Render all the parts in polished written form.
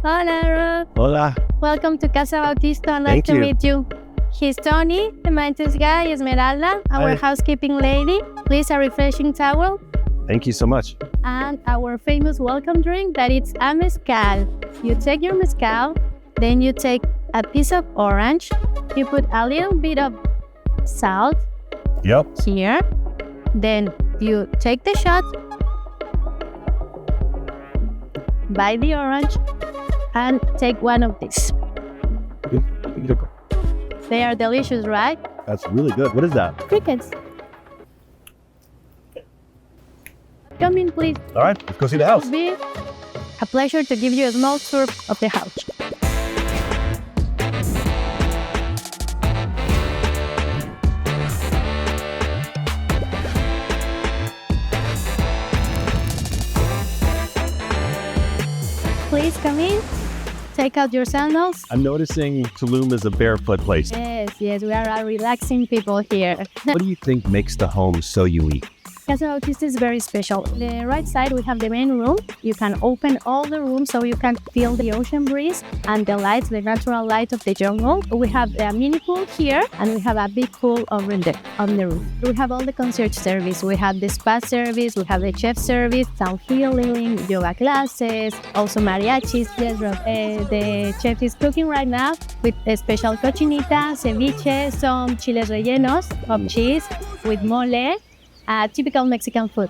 Hola, Rob. Hola. Welcome to Casa Bautista. Nice to meet you. He's Tony, the maintenance guy, Esmeralda, our housekeeping lady. Please, a refreshing towel. Thank you so much. And our famous welcome drink, that it's a mezcal. You take your mezcal, then you take a piece of orange, you put a little bit of salt here, then you take the shot, bite the orange, and take one of these. They are delicious, right? That's really good. What is that? Crickets. Come in, please. All right, let's go see the house. It will be a pleasure to give you a small tour of the house. Please come in. Take out your sandals. I'm noticing Tulum is a barefoot place. Yes, we are relaxing people here. What do you think makes the home so unique? Casa Bautista is very special. The right side, we have the main room. You can open all the rooms so you can feel the ocean breeze and the lights, the natural light of the jungle. We have a mini pool here, and we have a big pool over there on the roof. We have all the concierge service. We have the spa service, we have the chef service, sound healing, yoga classes, also mariachis. Yes, Rob. The chef is cooking right now with a special cochinita, ceviche, some chiles rellenos of cheese with mole. Typical Mexican food.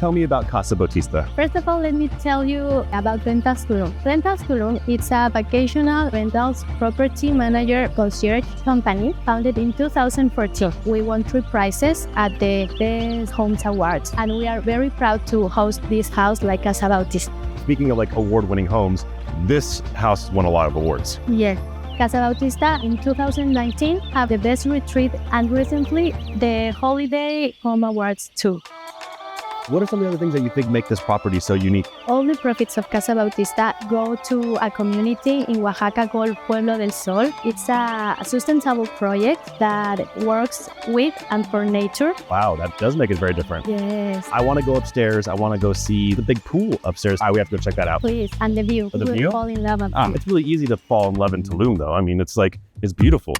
Tell me about Casa Bautista. First of all, let me tell you about Rentas Tulum. Rentas Tulum, it's a vacational rentals property manager concierge company founded in 2014. We won 3 prizes at the Best Homes Awards, and we are very proud to host this house like Casa Bautista. Speaking of award-winning homes, this house won a lot of awards. Yes. Casa Bautista in 2019 have the best retreat, and recently the Holiday Home Awards too. What are some of the other things that you think make this property so unique? All the profits of Casa Bautista go to a community in Oaxaca called Pueblo del Sol. It's a sustainable project that works with and for nature. Wow, that does make it very different. Yes. I want to go upstairs. I want to go see the big pool upstairs. We have to go check that out. Please, and the view. The view? Fall in love. It's really easy to fall in love in Tulum, though. I mean, it's beautiful.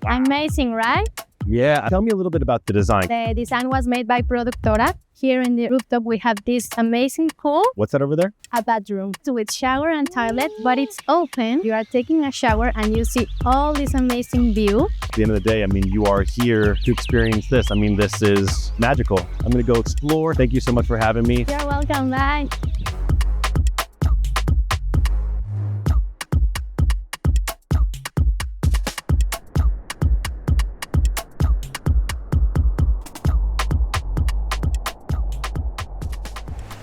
Amazing, right? Yeah. Tell me a little bit about the design. The design was made by PRODUCTORA. Here in the rooftop, we have this amazing pool. What's that over there? A bathroom with shower and toilet, but it's open. You are taking a shower and you see all this amazing view. At the end of the day, I mean, you are here to experience this. I mean, this is magical. I'm going to go explore. Thank you so much for having me. You're welcome. Bye.